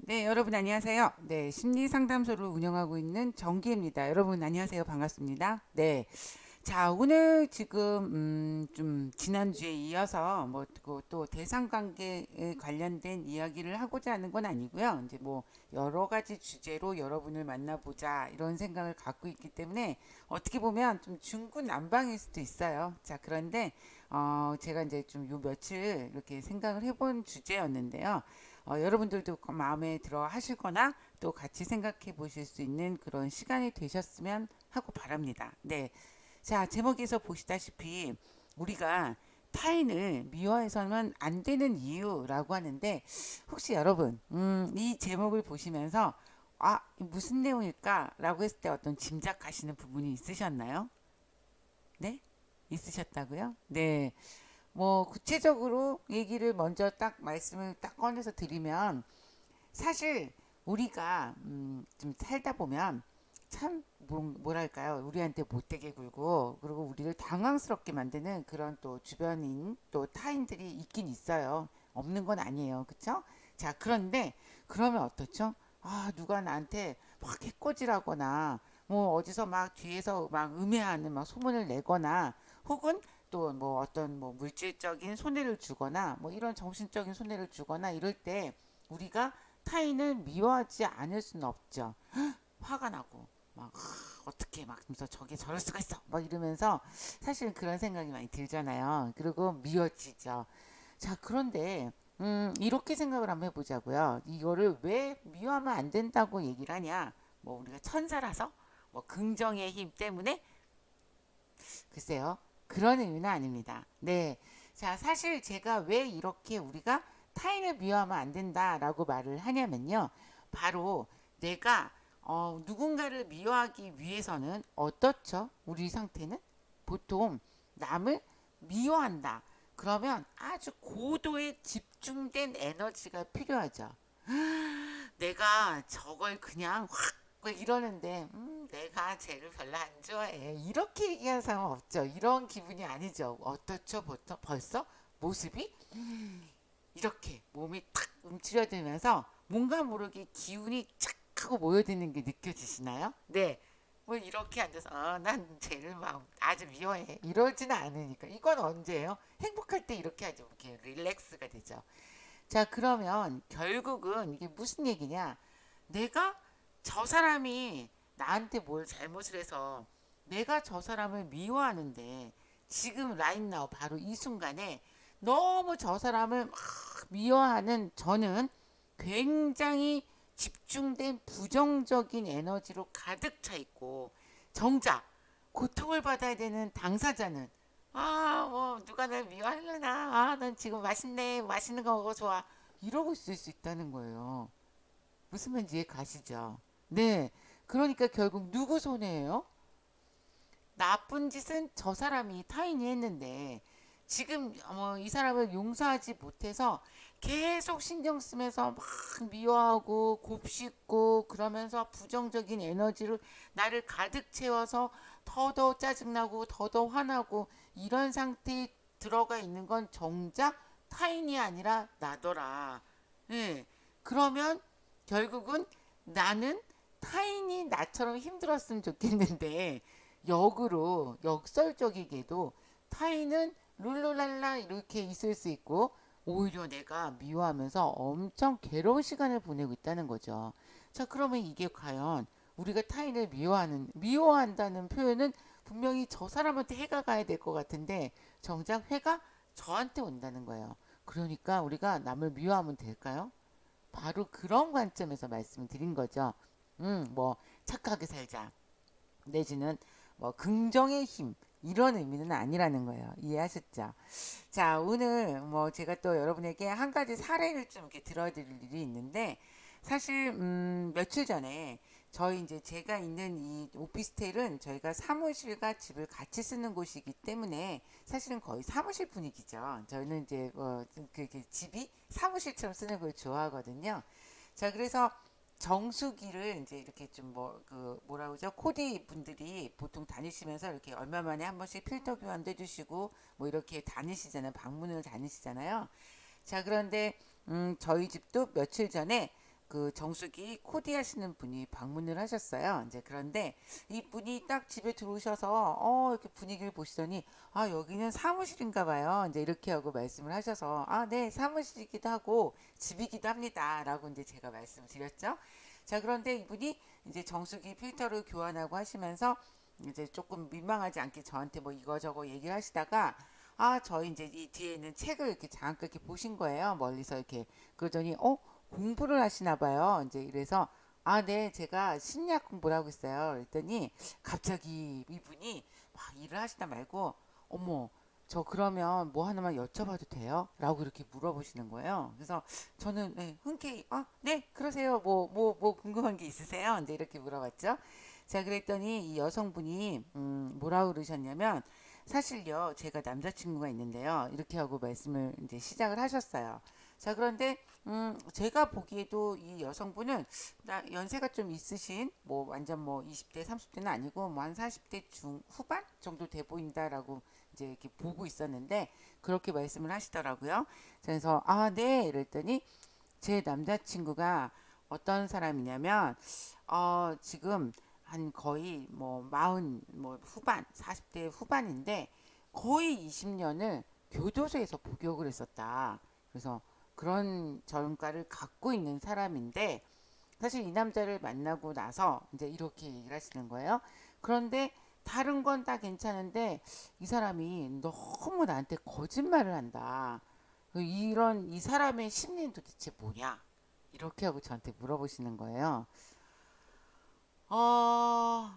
네, 여러분 안녕하세요. 네, 심리 상담소를 운영하고 있는 정기입니다. 여러분 안녕하세요. 반갑습니다. 네. 자, 오늘 지금 좀 지난주에 이어서 또 대상 관계에 관련된 이야기를 하고자 하는 건 아니고요. 이제 뭐 여러 가지 주제로 여러분을 만나보자 이런 생각을 갖고 있기 때문에 어떻게 보면 좀 중구난방일 수도 있어요. 자, 그런데 제가 이제 좀 요 며칠 이렇게 생각을 해본 주제였는데요. 여러분들도 마음에 들어 하시거나 또 같이 생각해 보실 수 있는 그런 시간이 되셨으면 하고 바랍니다. 네. 자, 제목에서 보시다시피 우리가 타인을 미워해서는 안 되는 이유라고 하는데 혹시 여러분 이 제목을 보시면서 무슨 내용일까라고 했을 때 어떤 짐작하시는 부분이 있으셨나요? 네? 있으셨다고요? 네. 뭐 구체적으로 얘기를 먼저 딱 말씀을 딱 꺼내서 드리면 사실 우리가 좀 살다 보면 참 뭐랄까요, 우리한테 못되게 굴고 그리고 우리를 당황스럽게 만드는 그런 또 주변인 또 타인들이 있긴 있어요. 없는 건 아니에요. 그쵸? 자, 그런데 그러면 어떻죠? 누가 나한테 막 해코지라거나 뭐 어디서 막 뒤에서 막 음해하는 막 소문을 내거나 혹은 또 뭐 어떤 뭐 물질적인 손해를 주거나 뭐 이런 정신적인 손해를 주거나 이럴 때 우리가 타인을 미워하지 않을 수는 없죠. 화가 나고 막 어떻게 막 하면서 저게 저럴 수가 있어 막 이러면서 사실 그런 생각이 많이 들잖아요. 그리고 미워지죠. 자, 그런데 이렇게 생각을 한번 해보자고요. 이거를 왜 미워하면 안 된다고 얘기를 하냐? 뭐 우리가 천사라서 뭐 긍정의 힘 때문에 글쎄요. 그런 의미는 아닙니다. 네. 자, 사실 제가 왜 이렇게 우리가 타인을 미워하면 안 된다라고 말을 하냐면요. 바로 내가 누군가를 미워하기 위해서는 어떻죠? 우리 상태는 보통 남을 미워한다. 그러면 아주 고도의 집중된 에너지가 필요하죠. 내가 저걸 그냥 확 이러는데 내가 쟤를 별로 안 좋아해 이렇게 얘기하는 사람은 없죠. 이런 기분이 아니죠. 어떻죠? 벌써 모습이 이렇게 몸이 탁 움츠려들면서 뭔가 모르게 기운이 착 하고 모여드는 게 느껴지시나요? 네. 뭐 이렇게 앉아서 난 쟤를 막 아주 미워해 이러지는 않으니까. 이건 언제예요? 행복할 때 이렇게 하죠. 이렇게 릴렉스가 되죠. 자, 그러면 결국은 이게 무슨 얘기냐? 내가 저 사람이 나한테 뭘 잘못을 해서 내가 저 사람을 미워하는데 지금 라인 나우 바로 이 순간에 너무 저 사람을 막 미워하는 저는 굉장히 집중된 부정적인 에너지로 가득 차 있고 정작 고통을 받아야 되는 당사자는 누가 날 미워하려나? 난 지금 맛있네, 맛있는 거 먹어 좋아. 이러고 있을 수 있다는 거예요. 무슨 말인지 이해 가시죠? 네. 그러니까 결국 누구 손해예요? 나쁜 짓은 저 사람이 타인이 했는데 지금 이 사람을 용서하지 못해서 계속 신경 쓰면서 막 미워하고 곱씹고 그러면서 부정적인 에너지를 나를 가득 채워서 더더 짜증나고 더더 화나고 이런 상태에 들어가 있는 건 정작 타인이 아니라 나더라. 네. 그러면 결국은 나는 타인이 나처럼 힘들었으면 좋겠는데 역으로 역설적이게도 타인은 룰루랄라 이렇게 있을 수 있고 오히려 내가 미워하면서 엄청 괴로운 시간을 보내고 있다는 거죠. 자, 그러면 이게 과연 우리가 타인을 미워한다는 표현은 분명히 저 사람한테 해가 가야 될 것 같은데 정작 해가 저한테 온다는 거예요. 그러니까 우리가 남을 미워하면 될까요? 바로 그런 관점에서 말씀을 드린 거죠. 뭐 착하게 살자. 내지는 뭐 긍정의 힘 이런 의미는 아니라는 거예요. 이해하셨죠? 자, 오늘 뭐 제가 또 여러분에게 한 가지 사례를 좀 이렇게 들어드릴 일이 있는데 사실 며칠 전에 저희 이제 제가 있는 이 오피스텔은 저희가 사무실과 집을 같이 쓰는 곳이기 때문에 사실은 거의 사무실 분위기죠. 저희는 이제 집이 사무실처럼 쓰는 걸 좋아하거든요. 자, 그래서 정수기를 이제 이렇게 좀 뭐라 그러죠? 코디 분들이 보통 다니시면서 이렇게 얼마 만에 한 번씩 필터 교환도 해주시고 뭐 이렇게 다니시잖아요. 방문을 다니시잖아요. 자, 그런데 저희 집도 며칠 전에 그 정수기 코디 하시는 분이 방문을 하셨어요. 이제 그런데 이분이 딱 집에 들어오셔서 이렇게 분위기를 보시더니 아 여기는 사무실인가 봐요. 이제 이렇게 하고 말씀을 하셔서 아 네 사무실이기도 하고 집이기도 합니다라고 이제 제가 말씀을 드렸죠. 자 그런데 이분이 이제 정수기 필터를 교환하고 하시면서 이제 조금 민망하지 않게 저한테 뭐 이거저거 얘기를 하시다가 아 저희 이제 이 뒤에 있는 책을 이렇게 잠깐 이렇게 보신 거예요. 멀리서 이렇게 그러더니 공부를 하시나 봐요. 이제 이래서 아, 네, 제가 심리학 공부를 하고 있어요. 그랬더니 갑자기 이분이 막 일을 하시다 말고 어머, 저 그러면 뭐 하나만 여쭤봐도 돼요? 라고 이렇게 물어보시는 거예요. 그래서 저는 네, 흔쾌히 아, 네, 그러세요. 뭐 궁금한 게 있으세요? 이제 이렇게 물어봤죠. 자, 그랬더니 이 여성분이 뭐라고 그러셨냐면 사실요, 제가 남자친구가 있는데요. 이렇게 하고 말씀을 이제 시작을 하셨어요. 자, 그런데 제가 보기에도 이 여성분은 연세가 좀 있으신 뭐 완전 뭐 20대, 30대는 아니고 뭐 한 40대 중후반 정도 돼 보인다라고 이제 이렇게 보고 있었는데 그렇게 말씀을 하시더라고요. 그래서 아, 네, 이랬더니 제 남자친구가 어떤 사람이냐면 지금 한 거의 뭐 마흔 뭐 후반 40대 후반인데 거의 20년을 교도소에서 복역을 했었다. 그래서 그런 전과를 갖고 있는 사람인데 사실 이 남자를 만나고 나서 이제 이렇게 얘기를 하시는 거예요. 그런데 다른 건 다 괜찮은데 이 사람이 너무 나한테 거짓말을 한다. 이런 이 사람의 심리는 도대체 뭐냐? 이렇게 하고 저한테 물어보시는 거예요. 어,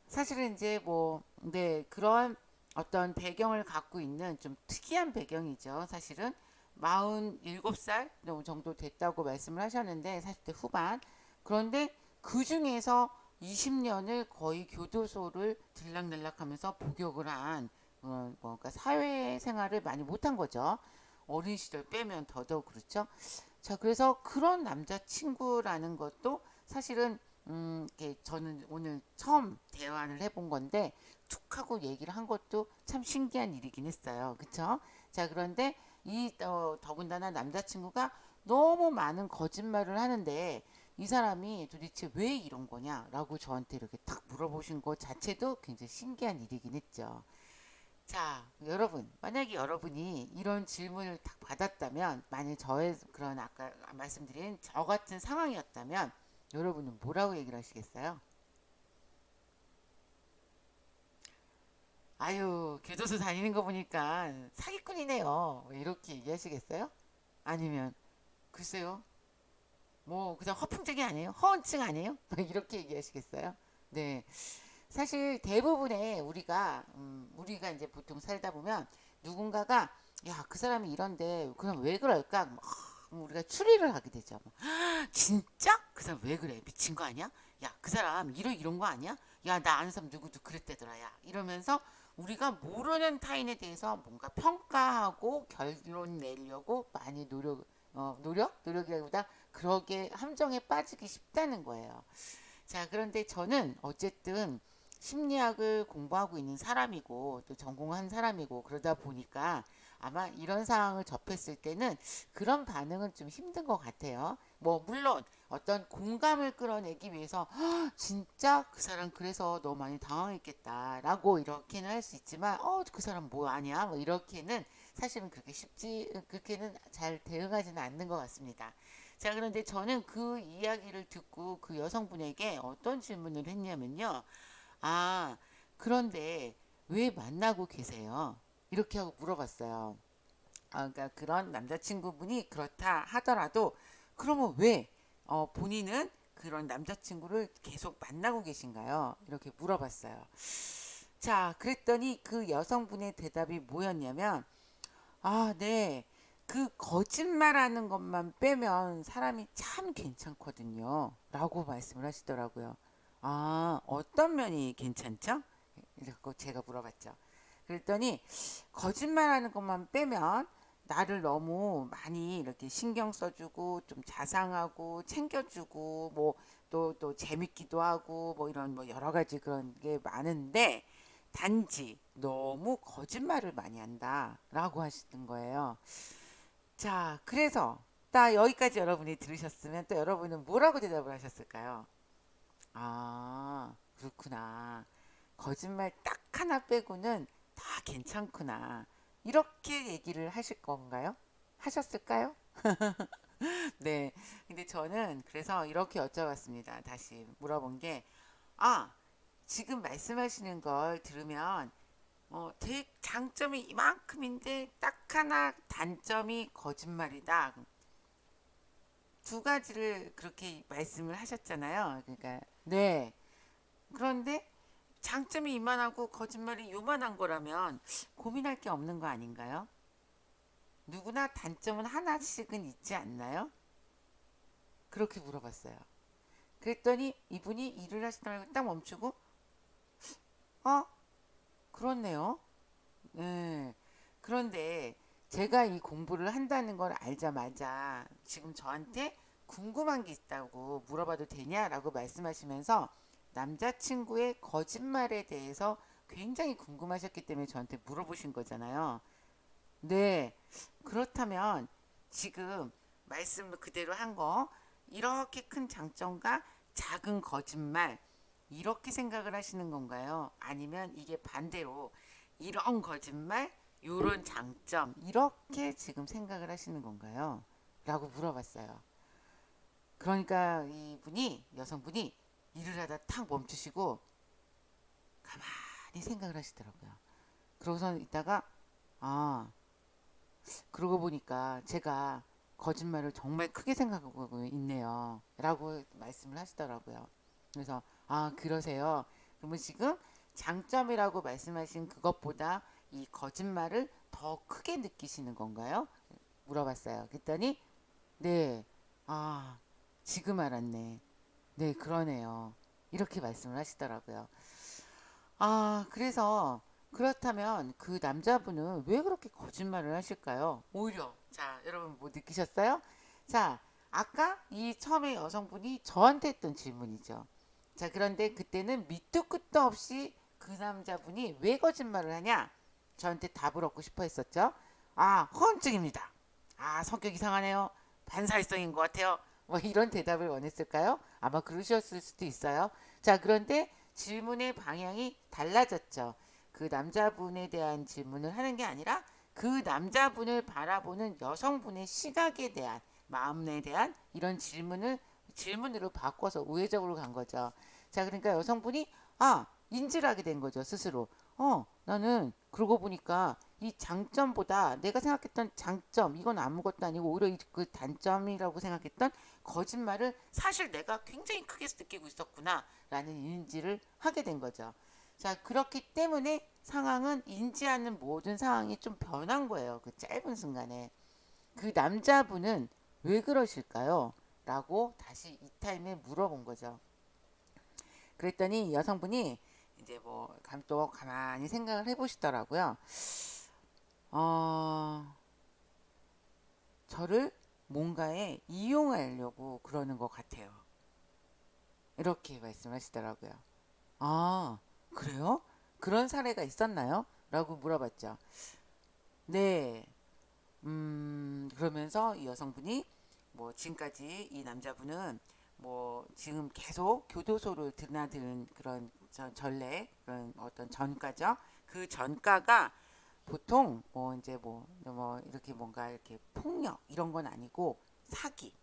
사실은 이제 뭐, 네, 그런 어떤 배경을 갖고 있는 좀 특이한 배경이죠. 사실은 47살 정도 됐다고 말씀을 하셨는데 40대 후반. 그런데 그 중에서 20년을 거의 교도소를 들락날락하면서 복역을 한 그러니까 사회생활을 많이 못한 거죠. 어린 시절 빼면 더더욱 그렇죠. 자, 그래서 그런 남자친구라는 것도 사실은 이렇게 저는 오늘 처음 대화를 해본 건데 툭 하고 얘기를 한 것도 참 신기한 일이긴 했어요. 그쵸? 자, 그런데 더군다나 남자친구가 너무 많은 거짓말을 하는데 이 사람이 도대체 왜 이런 거냐라고 저한테 이렇게 탁 물어보신 것 자체도 굉장히 신기한 일이긴 했죠. 자, 여러분, 만약에 여러분이 이런 질문을 딱 받았다면, 만약 저의 그런 아까 말씀드린 저 같은 상황이었다면, 여러분은 뭐라고 얘기를 하시겠어요? 아유, 교도소 다니는 거 보니까 사기꾼이네요. 뭐 이렇게 얘기하시겠어요? 아니면, 글쎄요, 뭐, 그냥 허풍쟁이 아니에요? 허언증 아니에요? 뭐 이렇게 얘기하시겠어요? 네. 사실 대부분의 우리가 이제 보통 살다 보면 누군가가 야, 그 사람이 이런데 그럼 왜 그럴까? 우리가 추리를 하게 되죠. 뭐, 진짜? 그 사람 왜 그래? 미친 거 아니야? 야, 그 사람 이런 거 아니야? 야, 나 아는 사람 누구도 그랬대더라. 야, 이러면서 우리가 모르는 타인에 대해서 뭔가 평가하고 결론 내려고 많이 노력이라기보다 그러게 함정에 빠지기 쉽다는 거예요. 자, 그런데 저는 어쨌든 심리학을 공부하고 있는 사람이고 또 전공한 사람이고 그러다 보니까 아마 이런 상황을 접했을 때는 그런 반응은 좀 힘든 것 같아요. 뭐 물론 어떤 공감을 끌어내기 위해서 진짜 그 사람 그래서 너무 많이 당황했겠다라고 이렇게는 할 수 있지만 그 사람 뭐 아니야 뭐 이렇게는 사실은 그렇게는 잘 대응하지는 않는 것 같습니다. 자, 그런데 저는 그 이야기를 듣고 그 여성분에게 어떤 질문을 했냐면요. 아, 그런데 왜 만나고 계세요? 이렇게 하고 물어봤어요. 그러니까 그런 남자친구분이 그렇다 하더라도 그러면 왜 본인은 그런 남자친구를 계속 만나고 계신가요? 이렇게 물어봤어요. 자, 그랬더니 그 여성분의 대답이 뭐였냐면 아, 네. 그 거짓말하는 것만 빼면 사람이 참 괜찮거든요. 라고 말씀을 하시더라고요. 아, 어떤 면이 괜찮죠? 이렇게 제가 물어봤죠. 그랬더니 거짓말하는 것만 빼면 나를 너무 많이 이렇게 신경 써주고 좀 자상하고 챙겨주고 뭐 또 재밌기도 하고 뭐 이런 뭐 여러 가지 그런 게 많은데 단지 너무 거짓말을 많이 한다라고 하시는 거예요. 자, 그래서 재밌다. 여기까지 여러분이 들으셨으면 또 여러분은 뭐라고 대답을 하셨을까요? 아, 그렇구나. 거짓말 딱 하나 빼고는 다 괜찮구나. 이렇게 얘기를 하실 건가요? 하셨을까요? 네. 근데 저는 그래서 이렇게 여쭤봤습니다. 다시 물어본 게, 아, 지금 말씀하시는 걸 들으면, 장점이 이만큼인데 딱 하나 단점이 거짓말이다. 두 가지를 그렇게 말씀을 하셨잖아요. 그러니까, 네. 그런데 장점이 이만하고 거짓말이 요만한 거라면 고민할 게 없는 거 아닌가요? 누구나 단점은 하나씩은 있지 않나요? 그렇게 물어봤어요. 그랬더니 이분이 일을 하시다가 딱 멈추고, 어? 그렇네요. 네. 그런데 제가 이 공부를 한다는 걸 알자마자 지금 저한테 궁금한 게 있다고 물어봐도 되냐라고 말씀하시면서 남자친구의 거짓말에 대해서 굉장히 궁금하셨기 때문에 저한테 물어보신 거잖아요. 네. 그렇다면 지금 말씀 그대로 한 거, 이렇게 큰 장점과 작은 거짓말, 이렇게 생각을 하시는 건가요? 아니면 이게 반대로 이런 거짓말, 요런 장점, 이렇게 지금 생각을 하시는 건가요? 라고 물어봤어요. 그러니까 이분이, 여성분이 일을 하다 탁 멈추시고 가만히 생각을 하시더라고요. 그러고서 이따가, 아, 그러고 보니까 제가 거짓말을 정말 크게 생각하고 있네요. 라고 말씀을 하시더라고요. 그래서, 아, 그러세요. 그러면 지금 장점이라고 말씀하신 그것보다 이 거짓말을 더 크게 느끼시는 건가요? 물어봤어요. 그랬더니, 네, 아, 지금 알았네. 네, 그러네요. 이렇게 말씀을 하시더라고요. 아, 그래서 그렇다면 그 남자분은 왜 그렇게 거짓말을 하실까요? 오히려. 자, 여러분 뭐 느끼셨어요? 자, 아까 이 처음에 여성분이 저한테 했던 질문이죠. 자, 그런데 그때는 밑도 끝도 없이 그 남자분이 왜 거짓말을 하냐? 저한테 답을 얻고 싶어 했었죠. 아, 허언증입니다. 아, 성격이 상하네요. 반사회성인 것 같아요. 뭐 이런 대답을 원했을까요? 아마 그러셨을 수도 있어요. 자, 그런데 질문의 방향이 달라졌죠. 그 남자분에 대한 질문을 하는 게 아니라 그 남자분을 바라보는 여성분의 시각에 대한, 마음에 대한 이런 질문으로 바꿔서 우회적으로 간 거죠. 자, 그러니까 여성분이 인지를 하게 된 거죠, 스스로. 나는 그러고 보니까 이 장점보다 내가 생각했던 장점, 이건 아무것도 아니고 오히려 그 단점이라고 생각했던 거짓말을 사실 내가 굉장히 크게 느끼고 있었구나 라는 인지를 하게 된 거죠. 자, 그렇기 때문에 상황은 인지하는 모든 상황이 좀 변한 거예요. 그 짧은 순간에. 그 남자분은 왜 그러실까요? 라고 다시 이 타임에 물어본 거죠. 그랬더니 여성분이 이제 뭐 또 가만히 생각을 해보시더라고요. 어, 저를 뭔가에 이용하려고 그러는 것 같아요. 이렇게 말씀하시더라고요. 아, 그래요? 그런 사례가 있었나요? 라고 물어봤죠. 네. 그러면서 이 여성분이 뭐 지금까지 이 남자분은 뭐 지금 계속 교도소를 드나드는 그런 전례, 그런 어떤 전과죠. 그 전과가 보통 뭐 이제 뭐 이렇게 뭔가 이렇게 폭력 이런 건 아니고 사기,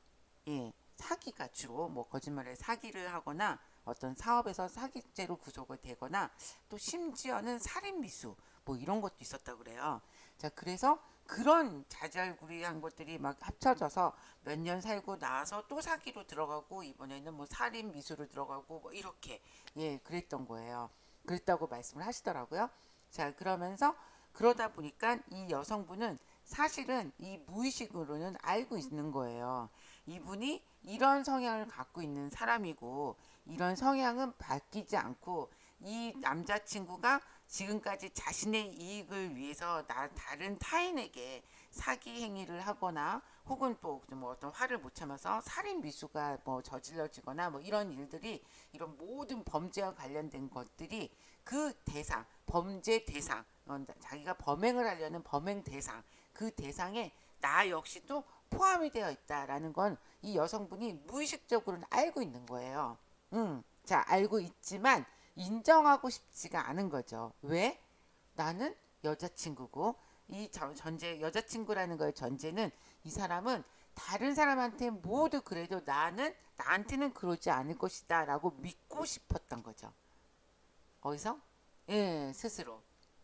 예, 사기가 주로 뭐 거짓말에 사기를 하거나 어떤 사업에서 사기죄로 구속을 되거나 또 심지어는 살인 미수 뭐 이런 것도 있었다고 그래요. 자, 그래서 그런 자잘구리한 것들이 막 합쳐져서 몇 년 살고 나서 또 사기로 들어가고 이번에는 뭐 살인 미수로 들어가고 뭐 이렇게, 예, 그랬던 거예요. 그랬다고 말씀을 하시더라고요. 자, 그러면서 그러다 보니까 이 여성분은 사실은 이 무의식으로는 알고 있는 거예요. 이분이 이런 성향을 갖고 있는 사람이고 이런 성향은 바뀌지 않고 이 남자친구가 지금까지 자신의 이익을 위해서 다른 타인에게 사기 행위를 하거나 혹은 또 뭐 어떤 화를 못 참아서 살인 미수가 뭐 저질러지거나 뭐 이런 일들이, 이런 모든 범죄와 관련된 것들이 그 대상, 범죄 대상, 자기가 범행을 하려는 범행 대상, 그 대상에 나 역시도 포함이 되어 있다라는 건 이 여성분이 무의식적으로는 알고 있는 거예요. 자, 알고 있지만 인정하고 싶지가 않은 거죠. 왜? 나는 여자친구고 이 전제 여자친구라는 거의 전제는 이 사람은 다른 사람한테 모두 그래도 나한테는 그러지 않을 것이다라고 믿고 싶었던 거죠. 어디서? 예, 스스로.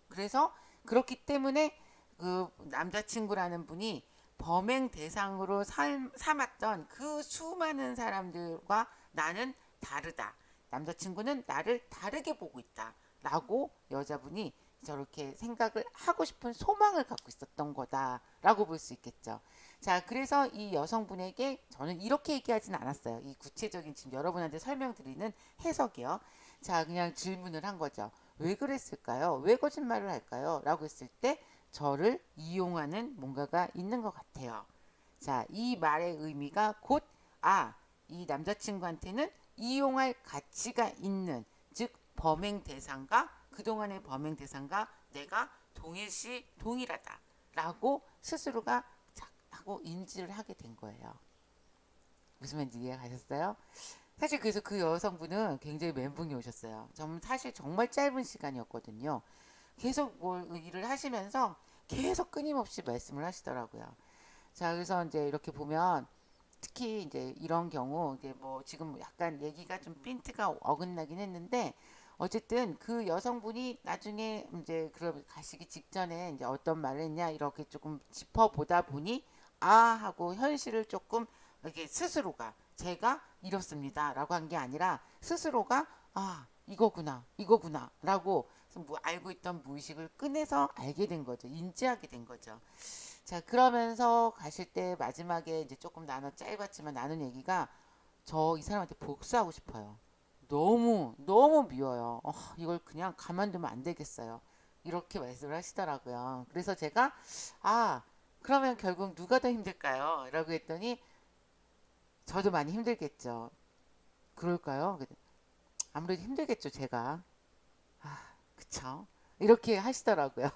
그래서 그렇기 때문에 그 남자친구라는 분이 범행 대상으로 삼았던 그 수많은 사람들과 나는 다르다. 남자친구는 나를 다르게 보고 있다. 라고 여자분이 저렇게 생각을 하고 싶은 소망을 갖고 있었던 거다라고 볼 수 있겠죠. 자, 그래서 이 여성분에게 저는 이렇게 얘기하진 않았어요. 이 구체적인 지금 여러분한테 설명드리는 해석이요. 자, 그냥 질문을 한 거죠. 왜 그랬을까요? 왜 거짓말을 할까요? 라고 했을 때 저를 이용하는 뭔가가 있는 것 같아요. 자, 이 말의 의미가 곧, 이 남자친구한테는 이용할 가치가 있는, 즉, 범행 대상과, 그동안의 범행 대상과 내가 동일시 동일하다. 라고 스스로가 하고 인지를 하게 된 거예요. 무슨 말인지 이해가셨어요? 사실 그래서 그 여성분은 굉장히 멘붕이 오셨어요. 사실 정말 짧은 시간이었거든요. 계속 뭘 일을 하시면서 계속 끊임없이 말씀을 하시더라고요. 자, 그래서 이제 이렇게 보면 특히 이제 이런 경우 이제 뭐 지금 약간 얘기가 좀 핀트가 어긋나긴 했는데 어쨌든 그 여성분이 나중에 이제 그럼 가시기 직전에 이제 어떤 말을 했냐 이렇게 조금 짚어보다 보니 하고 현실을 조금 이렇게 스스로가 제가 이렇습니다라고 한 게 아니라 스스로가 이거구나라고 뭐 알고 있던 무의식을 꺼내서 알게 된 거죠. 인지하게 된 거죠. 자, 그러면서 가실 때 마지막에 이제 조금 짧았지만 나눈 얘기가 저 이 사람한테 복수하고 싶어요. 너무 너무 미워요. 이걸 그냥 가만두면 안 되겠어요. 이렇게 말씀을 하시더라고요. 그래서 제가 그러면 결국 누가 더 힘들까요? 라고 했더니 저도 많이 힘들겠죠. 그럴까요? 아무래도 힘들겠죠, 제가. 그쵸? 이렇게 하시더라고요.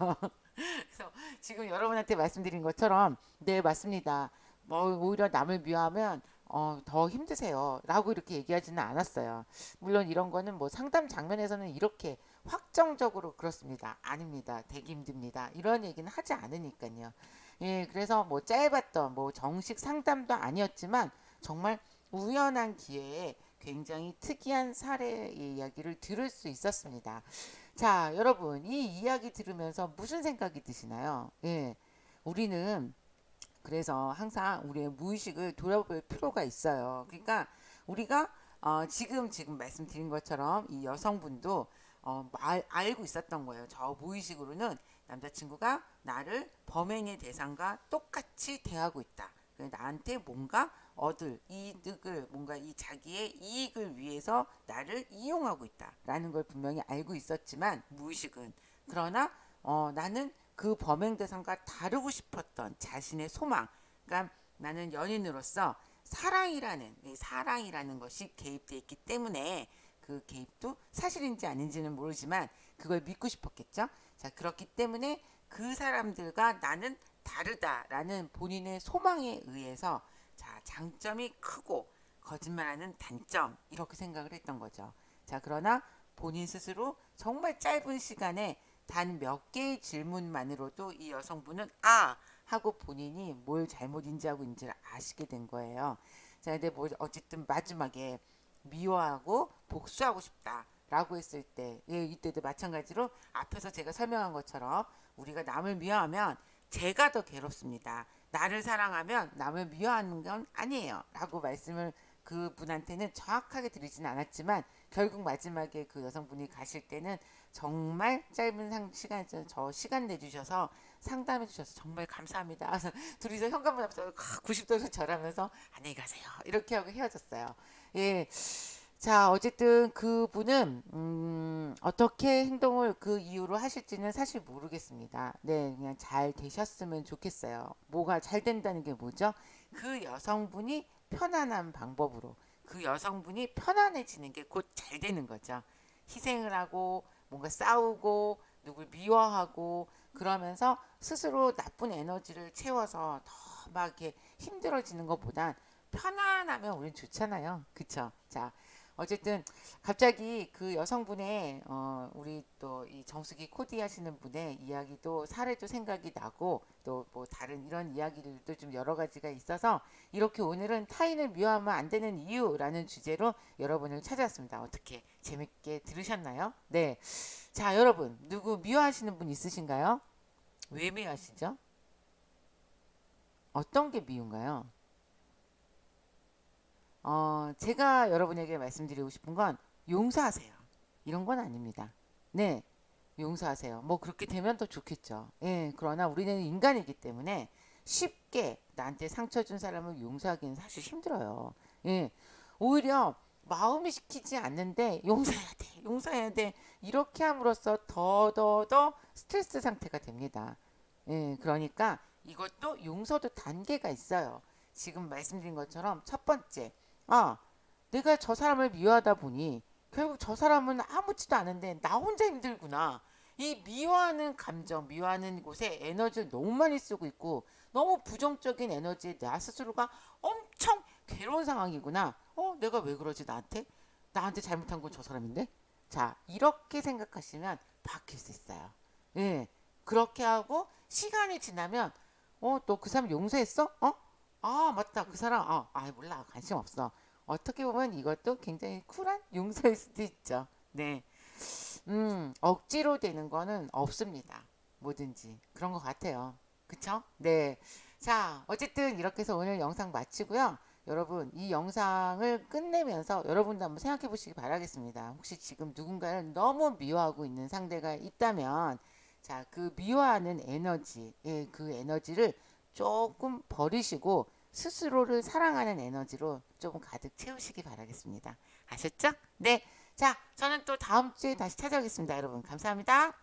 그래서 지금 여러분한테 말씀드린 것처럼 네, 맞습니다. 뭐 오히려 남을 미워하면 더 힘드세요. 라고 이렇게 얘기하지는 않았어요. 물론 이런 거는 뭐 상담 장면에서는 이렇게 확정적으로 그렇습니다. 아닙니다. 되게 힘듭니다. 이런 얘기는 하지 않으니까요. 예, 그래서 뭐 짧았던 뭐 정식 상담도 아니었지만 정말 우연한 기회에 굉장히 특이한 사례 이야기를 들을 수 있었습니다. 자, 여러분, 이 이야기 들으면서 무슨 생각이 드시나요? 예, 우리는 그래서 항상 우리의 무의식을 돌아볼 필요가 있어요. 그러니까 우리가 지금 말씀드린 것처럼 이 여성분도 알고 있었던 거예요. 저 무의식으로는 남자친구가 나를 범행의 대상과 똑같이 대하고 있다. 나한테 뭔가 얻을 이득을 뭔가 이 자기의 이익을 위해서 나를 이용하고 있다라는 걸 분명히 알고 있었지만 무의식은 그러나 나는 그 범행 대상과 다르고 싶었던 자신의 소망, 그러니까 나는 연인으로서 사랑이라는 것이 개입되어 있기 때문에 그 개입도 사실인지 아닌지는 모르지만 그걸 믿고 싶었겠죠. 자, 그렇기 때문에 그 사람들과 나는 다르다라는 본인의 소망에 의해서 자, 장점이 크고 거짓말하는 단점 이렇게 생각을 했던 거죠. 자, 그러나 본인 스스로 정말 짧은 시간에 단 몇 개의 질문만으로도 이 여성분은 하고 본인이 뭘 잘못 인지하고 있는지를 아시게 된 거예요. 자, 근데 뭐 어쨌든 마지막에 미워하고 복수하고 싶다라고 했을 때, 이때도 마찬가지로 앞에서 제가 설명한 것처럼 우리가 남을 미워하면 제가 더 괴롭습니다. 나를 사랑하면 남을 미워하는 건 아니에요. 라고 말씀을 그분한테는 정확하게 드리진 않았지만 결국 마지막에 그 여성분이 가실 때는 정말 짧은 시간, 저 시간 내주셔서 상담해 주셔서 정말 감사합니다. 그래서 둘이서 현관문 앞에서 90도로 절하면서 안녕히 가세요. 이렇게 하고 헤어졌어요. 예. 자, 어쨌든 그분은 어떻게 행동을 그 이후로 하실지는 사실 모르겠습니다. 네, 그냥 잘 되셨으면 좋겠어요. 뭐가 잘 된다는 게 뭐죠? 그 여성분이 편안한 방법으로 그 여성분이 편안해지는 게 곧 잘 되는 거죠. 희생을 하고 뭔가 싸우고 누굴 미워하고 그러면서 스스로 나쁜 에너지를 채워서 더 막 이렇게 힘들어지는 것보단 편안하면 우린 좋잖아요. 그쵸? 자, 어쨌든 갑자기 그 여성분의 우리 또 이 정수기 코디 하시는 분의 이야기도 사례도 생각이 나고 또 뭐 다른 이런 이야기들도 좀 여러 가지가 있어서 이렇게 오늘은 타인을 미워하면 안 되는 이유라는 주제로 여러분을 찾아왔습니다. 어떻게 재밌게 들으셨나요? 네. 자, 여러분 누구 미워하시는 분 있으신가요? 왜 미워하시죠? 어떤 게 미운가요? 제가 여러분에게 말씀드리고 싶은 건 용서하세요. 이런 건 아닙니다. 네, 용서하세요. 뭐 그렇게 되면 더 좋겠죠. 예, 그러나 우리는 인간이기 때문에 쉽게 나한테 상처 준 사람을 용서하기는 사실 힘들어요. 예, 오히려 마음이 시키지 않는데 용서해야 돼, 용서해야 돼. 이렇게 함으로써 더 스트레스 상태가 됩니다. 예, 그러니까 이것도 용서도 단계가 있어요. 지금 말씀드린 것처럼 첫 번째, 아, 내가 저 사람을 미워하다 보니 결국 저 사람은 아무렇지도 않은데 나 혼자 힘들구나. 이 미워하는 감정, 미워하는 곳에 에너지를 너무 많이 쓰고 있고 너무 부정적인 에너지에 나 스스로가 엄청 괴로운 상황이구나. 내가 왜 그러지 나한테? 나한테 잘못한 건 저 사람인데? 자, 이렇게 생각하시면 바뀔 수 있어요. 예. 그렇게 하고 시간이 지나면 너 그 사람 용서했어? 맞다. 그 사람 몰라. 관심 없어. 어떻게 보면 이것도 굉장히 쿨한 용서일 수도 있죠. 네. 억지로 되는 거는 없습니다. 뭐든지. 그런 것 같아요. 그쵸? 네. 자, 어쨌든 이렇게 해서 오늘 영상 마치고요. 여러분, 이 영상을 끝내면서 여러분도 한번 생각해 보시기 바라겠습니다. 혹시 지금 누군가를 너무 미워하고 있는 상대가 있다면, 자, 그 미워하는 에너지, 예, 그 에너지를 조금 버리시고, 스스로를 사랑하는 에너지로 조금 가득 채우시기 바라겠습니다. 아셨죠? 네. 자, 저는 또 다음 주에 다시 찾아오겠습니다. 여러분, 감사합니다.